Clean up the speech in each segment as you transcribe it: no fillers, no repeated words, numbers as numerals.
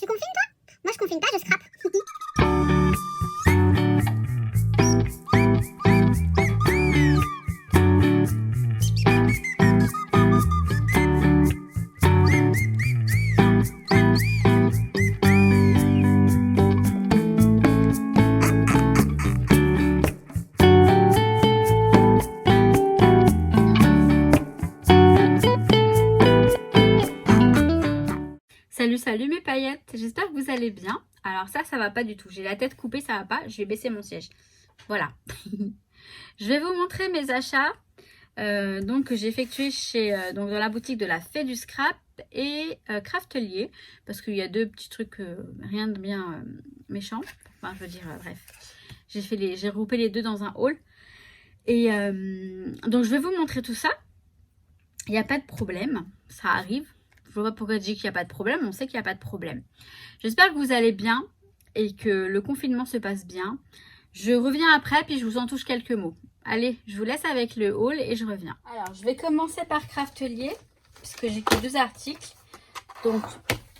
Tu confines toi? Moi je confine pas, je scrape. Salut mes paillettes, j'espère que vous allez bien. Alors ça va pas du tout, j'ai la tête coupée, ça va pas, je vais baisser mon siège. Voilà. Je vais vous montrer mes achats donc que j'ai effectués chez dans la boutique de la Fée du Scrap et Craftelier, parce qu'il y a deux petits trucs, rien de bien méchant. Enfin, je veux dire, bref. J'ai regroupé les deux dans un haul. Et donc je vais vous montrer tout ça. Il n'y a pas de problème, ça arrive. Je vois pas pourquoi je dis qu'il n'y a pas de problème, on sait qu'il n'y a pas de problème. J'espère que vous allez bien et que le confinement se passe bien. Je reviens après, puis je vous en touche quelques mots. Allez, je vous laisse avec le haul et je reviens. Alors, je vais commencer par Craftelier, puisque j'ai que 2 articles. Donc,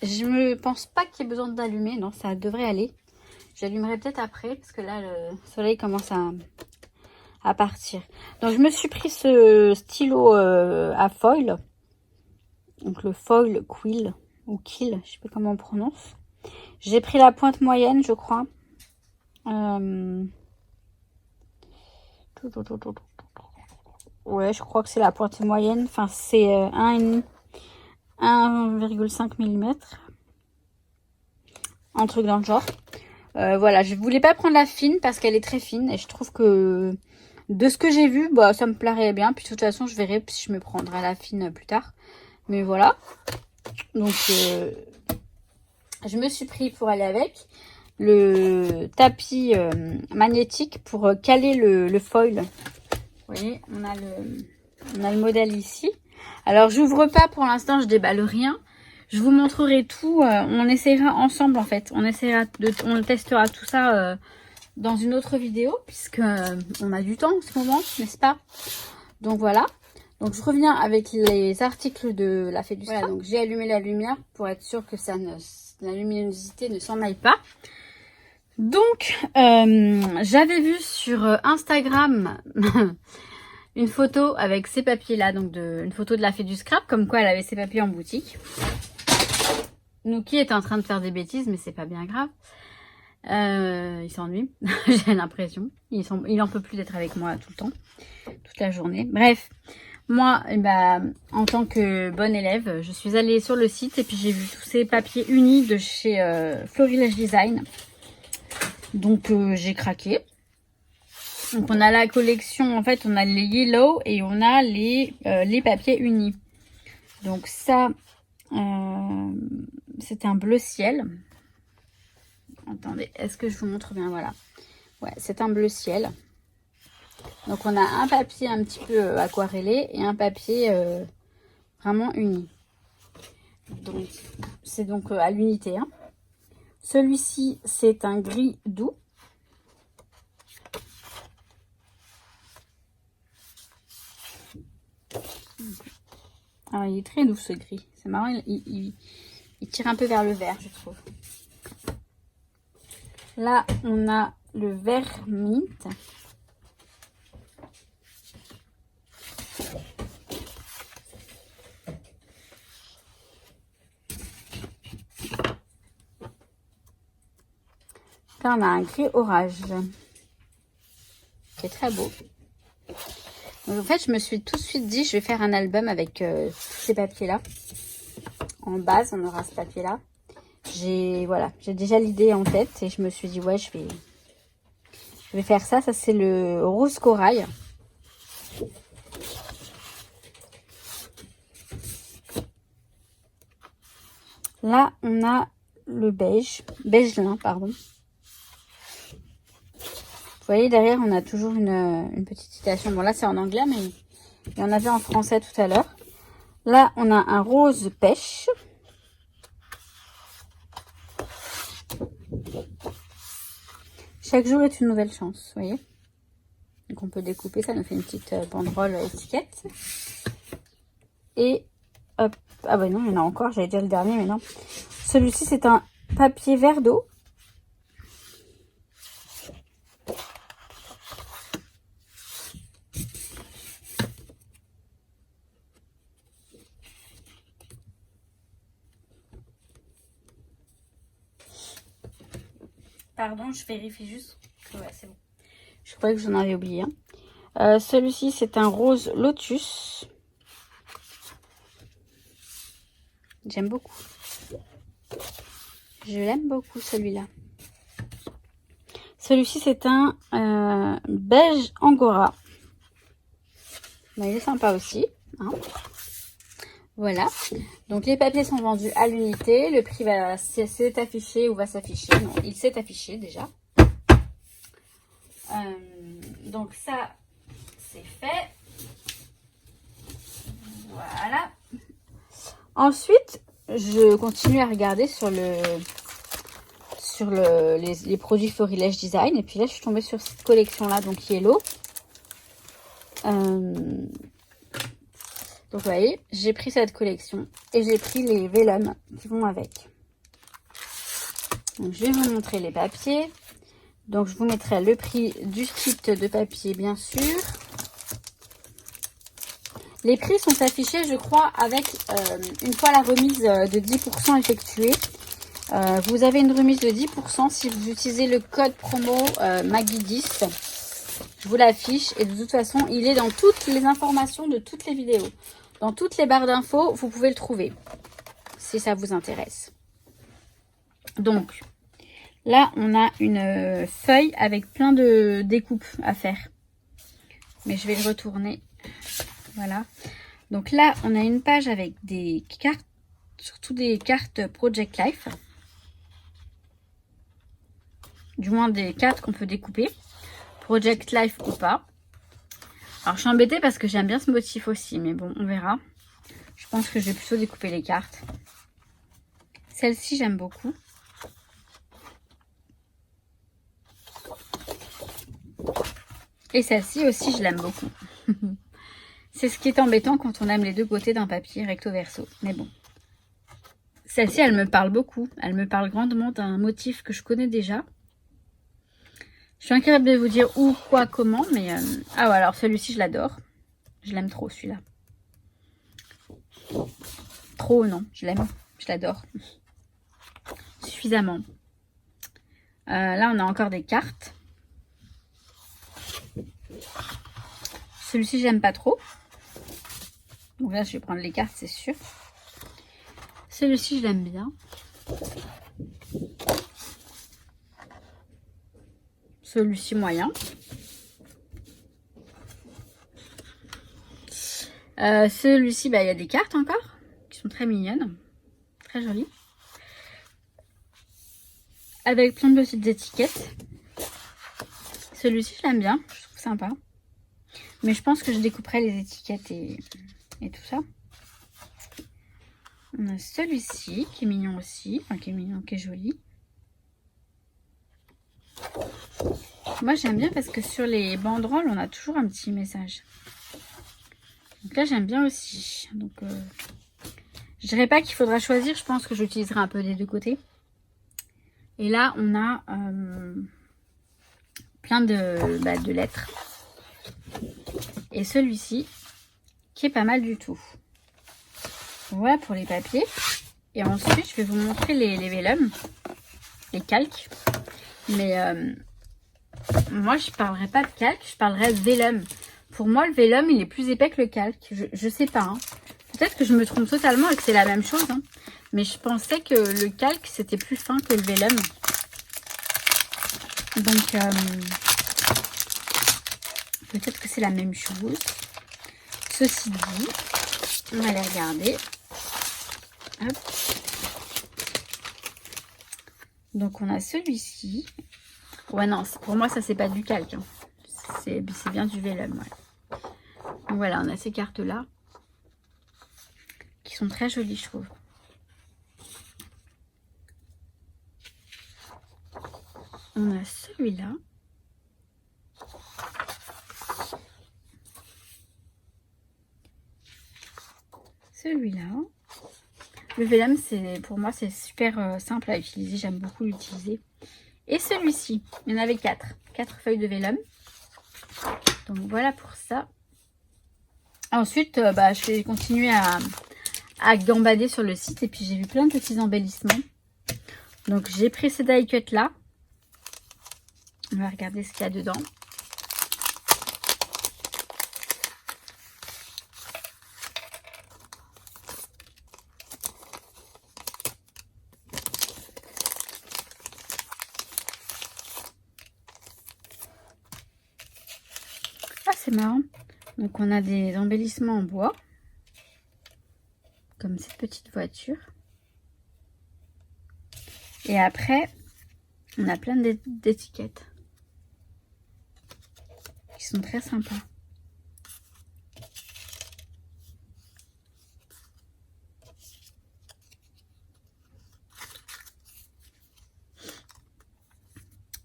je ne pense pas qu'il y ait besoin d'allumer. Non, ça devrait aller. J'allumerai peut-être après, parce que là, le soleil commence à partir. Donc, je me suis pris ce stylo à foil. Donc le foil quill ou kill, je sais pas comment on prononce. J'ai pris la pointe moyenne, je crois. Ouais, je crois que c'est la pointe moyenne. Enfin, c'est 1,5 mm. Un truc dans le genre. Voilà, je voulais pas prendre la fine parce qu'elle est très fine. Et je trouve que de ce que j'ai vu, bah, ça me plairait bien. Puis de toute façon, je verrai si je me prendrai la fine plus tard. Mais voilà. Donc, je me suis pris pour aller avec le tapis magnétique pour caler le foil. Vous voyez, on a le modèle ici. Alors, j'ouvre pas pour l'instant, je déballe rien. Je vous montrerai tout. On essaiera ensemble en fait. On testera tout ça dans une autre vidéo puisque on a du temps en ce moment, n'est-ce pas? Donc voilà. Donc je reviens avec les articles de la Fée du Scrap. Voilà, donc j'ai allumé la lumière pour être sûr que la luminosité ne s'en aille pas. Donc j'avais vu sur Instagram une photo avec ces papiers là, donc une photo de la Fée du Scrap, comme quoi elle avait ses papiers en boutique. Nuki est en train de faire des bêtises, mais c'est pas bien grave. Il s'ennuie, j'ai l'impression. Il en peut plus d'être avec moi tout le temps, toute la journée. Bref. Moi, en tant que bonne élève, je suis allée sur le site et puis j'ai vu tous ces papiers unis de chez Florilège Design. Donc, j'ai craqué. Donc, on a la collection, en fait, on a les yellow et on a les papiers unis. Donc, ça, c'est un bleu ciel. Attendez, est-ce que je vous montre bien? Voilà. Ouais, c'est un bleu ciel. Donc, on a un papier un petit peu aquarellé et un papier vraiment uni. Donc, c'est donc à l'unité. Hein. Celui-ci, c'est un gris doux. Alors, il est très doux ce gris. C'est marrant, il tire un peu vers le vert, je trouve. Là, on a le vert mint. Là, on a un gris orage qui est très beau. Donc, en fait, je me suis tout de suite dit, je vais faire un album avec tous ces papiers-là. En base, on aura ce papier-là. J'ai déjà l'idée en tête et je me suis dit, ouais, je vais faire ça. Ça, c'est le rose corail. Là, on a le beige lin, pardon. Vous voyez, derrière, on a toujours une petite citation. Bon, là, c'est en anglais, mais il y en avait en français tout à l'heure. Là, on a un rose pêche. Chaque jour est une nouvelle chance, vous voyez. Donc, on peut découper, ça nous fait une petite banderole étiquette. Et, hop, ah bah non, il y en a encore, j'allais dire le dernier, mais non. Celui-ci, c'est un papier verre d'eau. Pardon, je vérifie juste. Ouais, c'est bon. Je croyais que j'en avais oublié. Celui-ci, c'est un rose lotus. J'aime beaucoup. Je l'aime beaucoup, celui-là. Celui-ci, c'est un beige angora. Ben, il est sympa aussi. Hein. Voilà. Donc, les papiers sont vendus à l'unité. Le prix va s'est affiché ou va s'afficher. Non, il s'est affiché déjà. Donc, ça, c'est fait. Voilà. Ensuite, je continue à regarder sur les produits Florilège Design. Et puis là, je suis tombée sur cette collection-là, donc Yellow. Donc, vous voyez, j'ai pris cette collection et j'ai pris les vélums qui vont avec. Donc, je vais vous montrer les papiers. Donc, je vous mettrai le prix du kit de papier, bien sûr. Les prix sont affichés, je crois, avec une fois la remise de 10% effectuée. Vous avez une remise de 10% si vous utilisez le code promo Maggie10. Je vous l'affiche et de toute façon, il est dans toutes les informations de toutes les vidéos. Dans toutes les barres d'infos, vous pouvez le trouver si ça vous intéresse. Donc, là, on a une feuille avec plein de découpes à faire. Mais je vais le retourner. Voilà. Donc là, on a une page avec des cartes, surtout des cartes Project Life. Du moins des cartes qu'on peut découper. Project Life ou pas. Alors, je suis embêtée parce que j'aime bien ce motif aussi. Mais bon, on verra. Je pense que je vais plutôt découper les cartes. Celle-ci, j'aime beaucoup. Et celle-ci aussi, je l'aime beaucoup. C'est ce qui est embêtant quand on aime les deux côtés d'un papier recto verso. Mais bon. Celle-ci, elle me parle beaucoup. Elle me parle grandement d'un motif que je connais déjà. Je suis incapable de vous dire où, quoi, comment. Mais ah ouais, alors celui-ci, je l'adore. Je l'aime trop, celui-là. Trop, non. Je l'aime. Je l'adore. Suffisamment. Là, on a encore des cartes. Celui-ci, j'aime pas trop. Donc là, je vais prendre les cartes, c'est sûr. Celui-ci, je l'aime bien. Celui-ci, moyen. Celui-ci, bah, il y a des cartes encore, qui sont très mignonnes. Très jolies. Avec plein de petites étiquettes. Celui-ci, je l'aime bien. Je trouve sympa. Mais je pense que je découperai les étiquettes et tout ça. On a celui-ci qui est mignon aussi. Enfin, qui est mignon, qui est joli. Moi, j'aime bien parce que sur les banderoles, on a toujours un petit message. Donc là, j'aime bien aussi. Donc, je dirais pas qu'il faudra choisir. Je pense que j'utiliserai un peu des deux côtés. Et là, on a plein de lettres. Et celui-ci, qui est pas mal du tout. Voilà pour les papiers. Et ensuite, je vais vous montrer les vélums, les calques. Mais moi, je parlerai pas de calque, je parlerai de vélum. Pour moi, le vélum, il est plus épais que le calque. Je sais pas. Hein. Peut-être que je me trompe totalement et que c'est la même chose. Hein. Mais je pensais que le calque, c'était plus fin que le vélum. Donc, peut-être que c'est la même chose. Ceci dit, on va les regarder. Hop. Donc, on a celui-ci. Ouais, non, pour moi, ça, c'est pas du calque. Hein. C'est bien du vélum. Ouais. Donc, voilà, on a ces cartes-là. Qui sont très jolies, je trouve. On a celui-là. Celui-là. Le vélum, pour moi, c'est super simple à utiliser. J'aime beaucoup l'utiliser. Et celui-ci, il y en avait 4. 4 feuilles de vélum. Donc voilà pour ça. Ensuite, je vais continuer à gambader sur le site. Et puis j'ai vu plein de petits embellissements. Donc j'ai pris ces die cuts là. On va regarder ce qu'il y a dedans. Ah, c'est marrant. Donc on a des embellissements en bois. Comme cette petite voiture. Et après, on a plein d'étiquettes. Qui sont très sympas.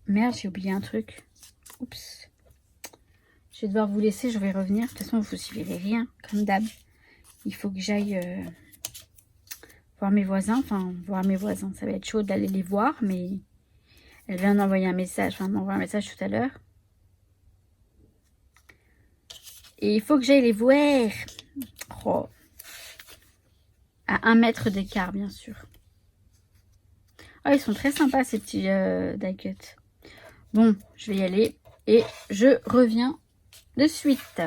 Merde, j'ai oublié un truc. Oups. Je vais devoir vous laisser, je vais revenir. De toute façon, vous ne verrez rien, comme d'hab. Il faut que j'aille voir mes voisins. Enfin, voir mes voisins. Ça va être chaud d'aller les voir, mais elle vient d'envoyer un message. Enfin, m'envoyer un message tout à l'heure. Et il faut que j'aille les voir. Oh. À 1 mètre d'écart, bien sûr. Oh, ils sont très sympas, ces petits die cuts. Bon, je vais y aller et je reviens de suite.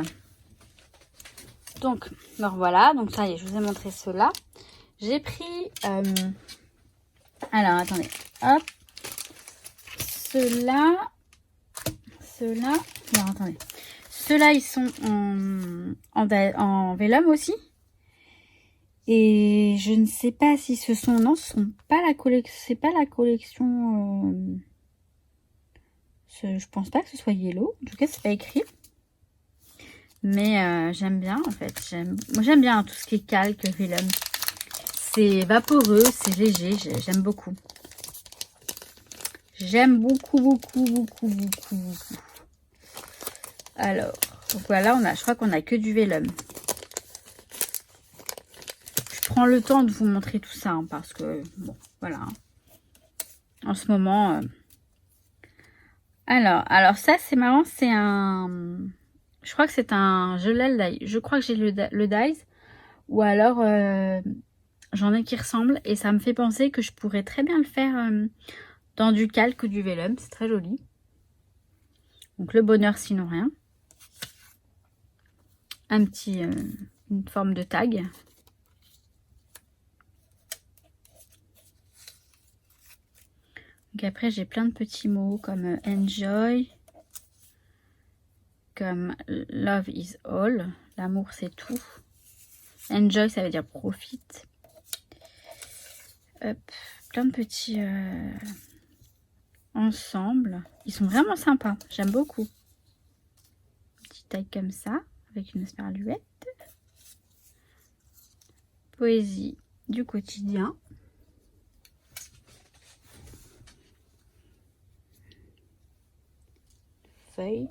Donc, alors voilà. Donc, ça y est, je vous ai montré cela. J'ai pris... alors, attendez. Hop. Ceux-là. Non, attendez. Ceux-là, ils sont en vélum aussi. Et je ne sais pas si ce sont... Non, ce sont pas la collection... C'est pas la collection... je pense pas que ce soit yellow. En tout cas, c'est pas écrit. Mais j'aime bien, en fait. Moi, j'aime bien tout ce qui est calque, vélum. C'est vaporeux, c'est léger. J'aime beaucoup. J'aime beaucoup. Alors, donc voilà, je crois qu'on a que du vélum. Je prends le temps de vous montrer tout ça, hein, parce que, bon, voilà. En ce moment... Alors ça, c'est marrant, c'est un... Je crois que c'est un... Je crois que j'ai le Dies. Ou alors, j'en ai qui ressemblent. Et ça me fait penser que je pourrais très bien le faire dans du calque ou du vélum. C'est très joli. Donc, le bonheur sinon rien. Un petit... une forme de tag. Donc après, j'ai plein de petits mots comme enjoy, comme love is all, l'amour c'est tout. Enjoy, ça veut dire profite. Hop, plein de petits ensemble. Ils sont vraiment sympas, j'aime beaucoup. Petit tag comme ça, avec une sperluette. Poésie du quotidien. Feuille.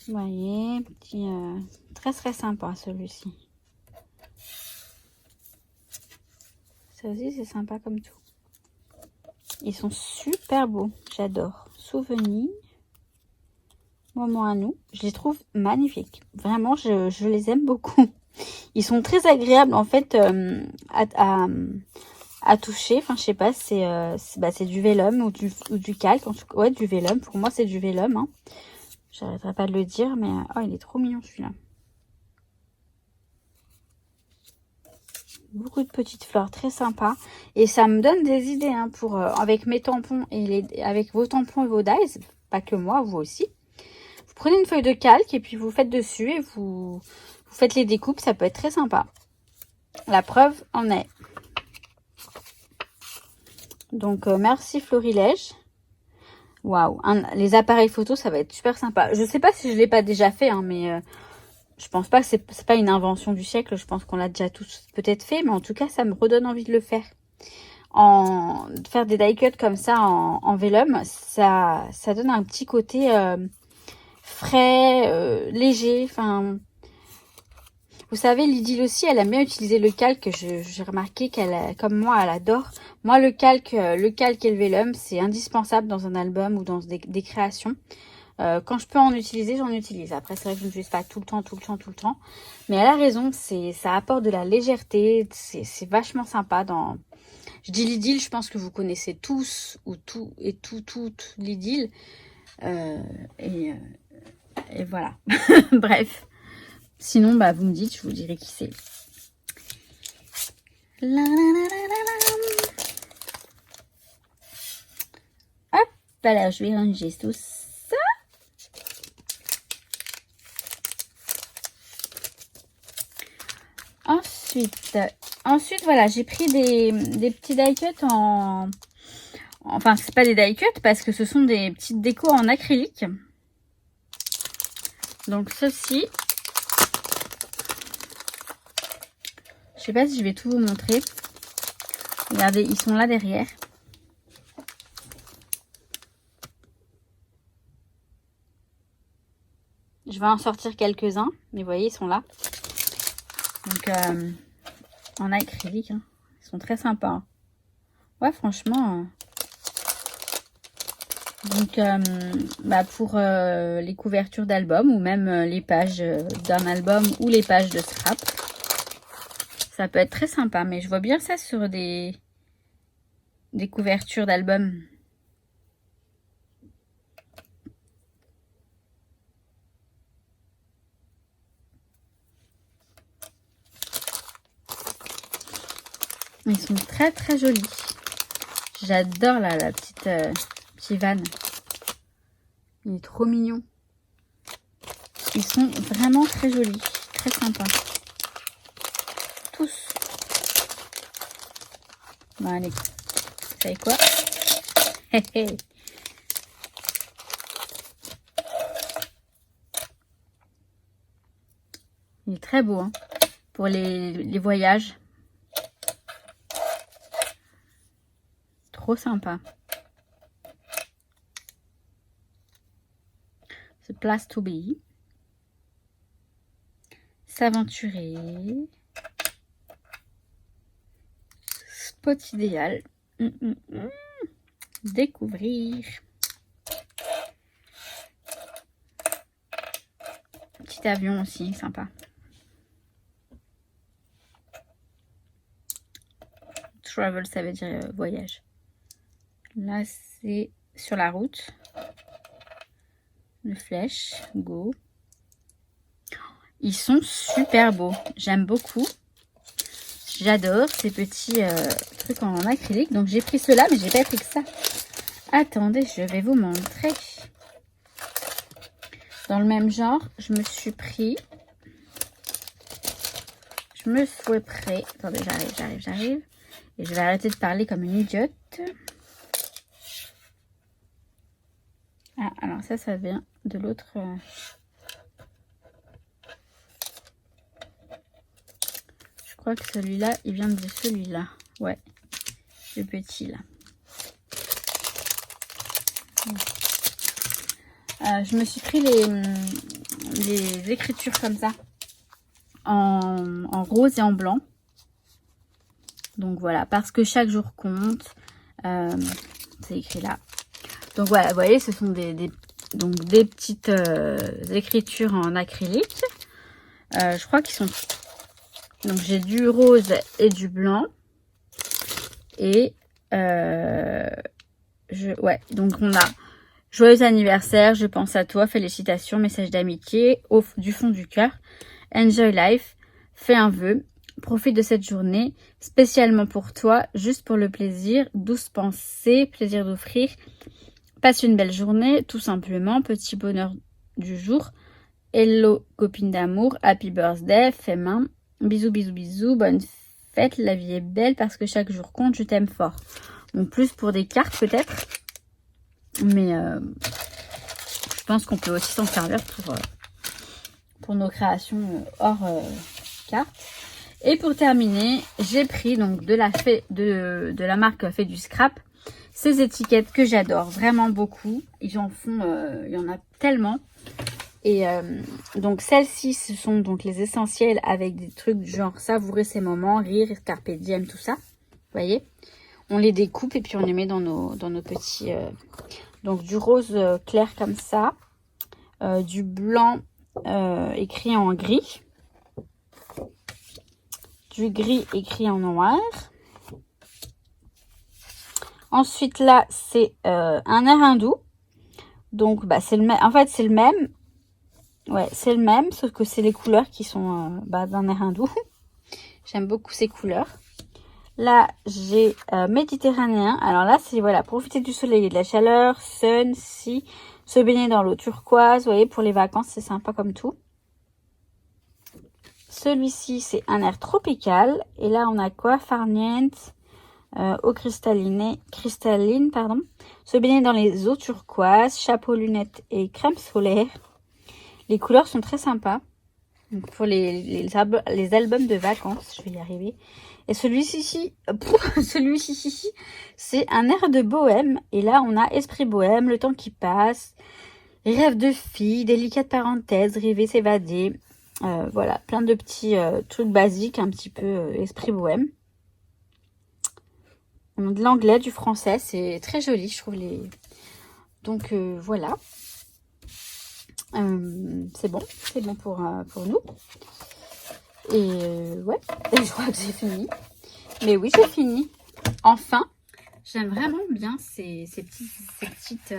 Vous voyez, petit, très sympa celui-ci. Ça aussi c'est sympa comme tout. Ils sont super beaux, j'adore. Souvenirs, moment à nous, je les trouve magnifiques. Vraiment, je les aime beaucoup. Ils sont très agréables en fait à toucher. Enfin, je sais pas, c'est du vélum ou du calque. En tout cas, ouais, du vélum. Pour moi, c'est du vélum. Hein. J'arrêterai pas de le dire, mais oh, il est trop mignon celui-là. Beaucoup de petites fleurs très sympas. Et ça me donne des idées hein, pour avec mes tampons et avec vos tampons et vos dies. Pas que moi, vous aussi. Vous prenez une feuille de calque et puis vous faites dessus et vous faites les découpes. Ça peut être très sympa. La preuve en est. Donc, merci Florilège. Waouh, les appareils photo, ça va être super sympa. Je sais pas si je l'ai pas déjà fait, hein, mais je pense pas que c'est pas une invention du siècle. Je pense qu'on l'a déjà tous peut-être fait, mais en tout cas, ça me redonne envie de le faire. Faire des die cuts comme ça en vélum, ça donne un petit côté frais, léger. Enfin, Vous savez, Lydie aussi, elle aime bien utiliser le calque. J'ai remarqué qu'elle, comme moi, elle adore. Moi, le calque et le vellum, c'est indispensable dans un album ou dans des créations. Quand je peux en utiliser, j'en utilise. Après, c'est vrai que je n'utilise pas tout le temps. Mais elle a raison, ça apporte de la légèreté. C'est vachement sympa. Je dis Lydie, je pense que vous connaissez tous ou toutes Lydie. Et voilà. Bref. Sinon, bah, vous me dites, je vous dirai qui c'est. Hop, voilà, je vais ranger tout ça. Ensuite, voilà, j'ai pris des petits die-cuts Enfin, c'est pas des die-cuts parce que ce sont des petites décos en acrylique. Donc, ceci. Je sais pas si je vais tout vous montrer. Regardez, ils sont là derrière. Je vais en sortir quelques-uns. Mais vous voyez, ils sont là. Donc, en acrylique. Hein. Ils sont très sympas. Hein. Ouais, franchement. Donc, bah pour les couvertures d'album ou même les pages d'un album ou les pages de scrap. Ça peut être très sympa, mais je vois bien ça sur des couvertures d'albums. Ils sont très très jolis. J'adore la petite vanne. Il est trop mignon. Ils sont vraiment très jolis, très sympas. Tous. Bon allez, vous savez quoi? Il est très beau hein, pour les voyages. Trop sympa. The place to be. S'aventurer. Spot idéal. Découvrir. Petit avion aussi, sympa. Travel, ça veut dire voyage. Là, c'est sur la route. Une flèche, go. Ils sont super beaux. J'aime beaucoup. J'adore ces petits trucs en acrylique. Donc, j'ai pris ceux-là, mais j'ai pas pris que ça. Attendez, je vais vous montrer. Dans le même genre, je me suis pris... Attendez, j'arrive. Et je vais arrêter de parler comme une idiote. Ah, alors ça vient de l'autre... Je crois que celui-là, il vient de celui-là. Ouais, le petit là. Je me suis pris les écritures comme ça. En rose et en blanc. Donc voilà, parce que chaque jour compte. C'est écrit là. Donc voilà, vous voyez, ce sont des petites écritures en acrylique. Je crois qu'ils sont... Donc j'ai du rose et du blanc. Et ouais, donc on a joyeux anniversaire, je pense à toi, félicitations, message d'amitié du fond du cœur. Enjoy life, fais un vœu, profite de cette journée spécialement pour toi, juste pour le plaisir, douce pensée, plaisir d'offrir. Passe une belle journée, tout simplement, petit bonheur du jour. Hello copine d'amour, happy birthday, fais main. Bisous, bisous, bisous, bonne fête, la vie est belle parce que chaque jour compte, je t'aime fort. Donc plus pour des cartes peut-être, mais je pense qu'on peut aussi s'en servir pour nos créations hors cartes. Et pour terminer, j'ai pris donc de la marque Fait du Scrap, ces étiquettes que j'adore vraiment beaucoup. Ils en font, il y en a tellement. Et donc celles-ci, ce sont donc les essentiels avec des trucs du genre savourer ces moments, rire, carpe diem, tout ça. Vous voyez? On les découpe et puis on les met dans nos petits... donc du rose clair comme ça, du blanc écrit en gris, du gris écrit en noir. Ensuite là, c'est un air hindou. Donc bah, c'est le même. En fait, c'est le même. Ouais, c'est le même, sauf que c'est les couleurs qui sont d'un air hindou. J'aime beaucoup ces couleurs. Là, j'ai méditerranéen. Alors là, c'est voilà, profiter du soleil et de la chaleur, sun, si, se baigner dans l'eau turquoise. Vous voyez, pour les vacances, c'est sympa comme tout. Celui-ci, c'est un air tropical. Et là, on a quoi? Farniente, eau cristalline, pardon. Se baigner dans les eaux turquoises, chapeau, lunettes et crème solaire. Les couleurs sont très sympas. Donc pour les albums de vacances, je vais y arriver. Et celui-ci, c'est un air de bohème. Et là, on a esprit bohème, le temps qui passe, rêve de fille, délicate parenthèse, rêver, s'évader. Voilà, plein de petits trucs basiques, un petit peu esprit bohème. On a de l'anglais, du français, c'est très joli, je trouve. Donc voilà. C'est bon pour nous. Et ouais, et je crois que j'ai fini. Mais oui, j'ai fini. Enfin, j'aime vraiment bien ces petites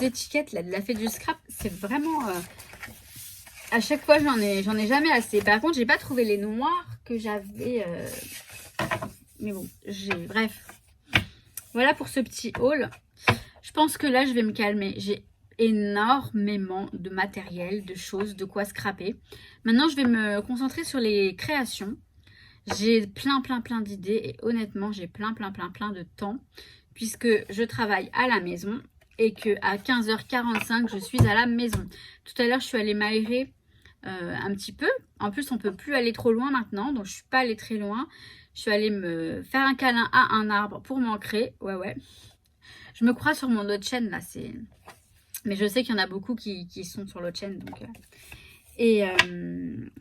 étiquettes là de la fée du scrap. C'est vraiment à chaque fois j'en ai jamais assez. Par contre, j'ai pas trouvé les noirs que j'avais. Mais bon, bref. Voilà pour ce petit haul. Je pense que là, je vais me calmer. J'ai énormément de matériel, de choses, de quoi scraper. Maintenant, je vais me concentrer sur les créations. J'ai plein d'idées et honnêtement, j'ai plein de temps puisque je travaille à la maison et que à 15h45, je suis à la maison. Tout à l'heure, je suis allée m'aérer un petit peu. En plus, on peut plus aller trop loin maintenant, donc je suis pas allée très loin. Je suis allée me faire un câlin à un arbre pour m'ancrer. Ouais. Je me crois sur mon autre chaîne là, mais je sais qu'il y en a beaucoup qui sont sur l'autre chaîne. Donc,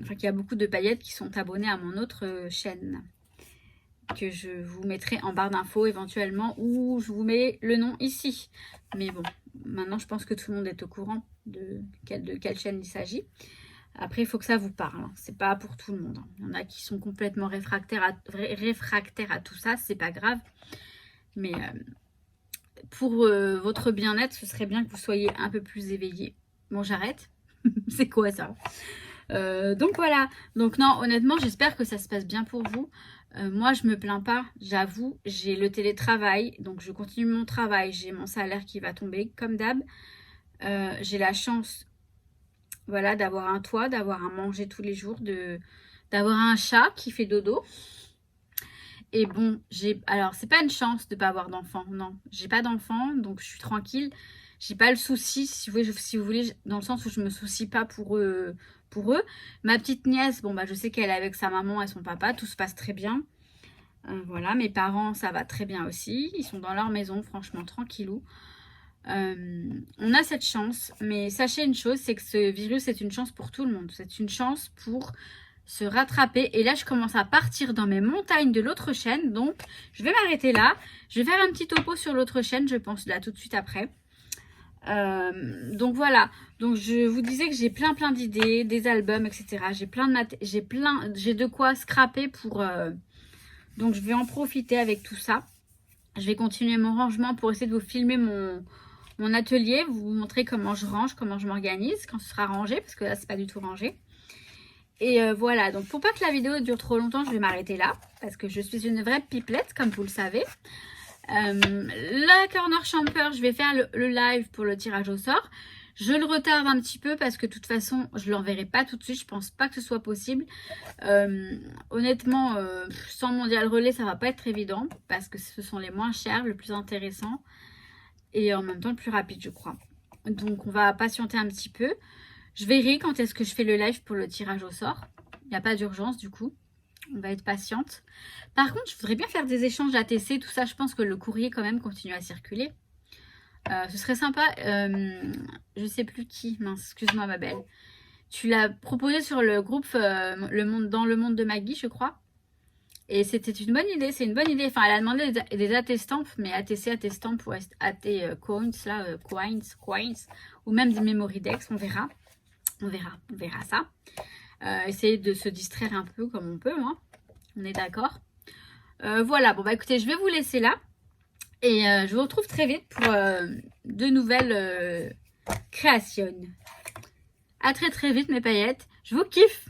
enfin, qu'il y a beaucoup de paillettes qui sont abonnés à mon autre chaîne. Que je vous mettrai en barre d'infos éventuellement. Ou je vous mets le nom ici. Mais bon, maintenant je pense que tout le monde est au courant de quelle chaîne il s'agit. Après, il faut que ça vous parle. Hein. C'est pas pour tout le monde. Hein. Il y en a qui sont complètement réfractaires à tout ça. C'est pas grave. Mais... pour votre bien-être, ce serait bien que vous soyez un peu plus éveillé. Bon, j'arrête. C'est quoi ça? Donc voilà. Donc non, honnêtement, j'espère que ça se passe bien pour vous. Moi, je me plains pas, j'avoue. J'ai le télétravail, donc je continue mon travail. J'ai mon salaire qui va tomber, comme d'hab. J'ai la chance, voilà, d'avoir un toit, d'avoir à manger tous les jours, d'avoir un chat qui fait dodo. Et bon, alors c'est pas une chance de pas avoir d'enfant, non, j'ai pas d'enfant, donc je suis tranquille. J'ai pas le souci, si vous voulez, dans le sens où je me soucie pas pour eux. Ma petite nièce, bon bah je sais qu'elle est avec sa maman et son papa, tout se passe très bien. Voilà, mes parents, ça va très bien aussi. Ils sont dans leur maison, franchement, tranquillou. On a cette chance, mais sachez une chose, c'est que ce virus, c'est une chance pour tout le monde. C'est une chance pour se rattraper. Et là, je commence à partir dans mes montagnes de l'autre chaîne. Donc, je vais m'arrêter là. Je vais faire un petit topo sur l'autre chaîne, je pense, là, tout de suite après. Donc voilà, donc je vous disais que j'ai plein d'idées, des albums, etc. J'ai de quoi scraper pour... donc je vais en profiter avec tout ça. Je vais continuer mon rangement pour essayer de vous filmer mon atelier, vous montrer comment je range, comment je m'organise quand ce sera rangé, parce que là c'est pas du tout rangé. Et voilà, donc pour pas que la vidéo dure trop longtemps, je vais m'arrêter là, parce que je suis une vraie pipelette, comme vous le savez. La Corner Champer, je vais faire le live pour le tirage au sort. Je le retarde un petit peu parce que de toute façon, je ne l'enverrai pas tout de suite. Je pense pas que ce soit possible. Honnêtement, sans Mondial Relais, ça va pas être évident parce que ce sont les moins chers, le plus intéressant et en même temps le plus rapide, je crois. Donc, on va patienter un petit peu. Je verrai quand est-ce que je fais le live pour le tirage au sort. Il n'y a pas d'urgence du coup. On va être patiente. Par contre, je voudrais bien faire des échanges ATC, tout ça. Je pense que le courrier quand même continue à circuler. Ce serait sympa. Je sais plus qui. Mince, excuse-moi ma belle. Tu l'as proposé sur le groupe dans le monde de Maggie, je crois. Et c'était une bonne idée. C'est une bonne idée. Enfin, elle a demandé des AT-stamps, mais ATC, AT-stamp ou AT coins, là, coins, ou même des memory decks. On verra. On verra ça. Essayer de se distraire un peu comme on peut. Hein. On est d'accord. Voilà. Bon, bah écoutez, je vais vous laisser là. Et je vous retrouve très vite pour de nouvelles créations. À très très vite mes paillettes. Je vous kiffe.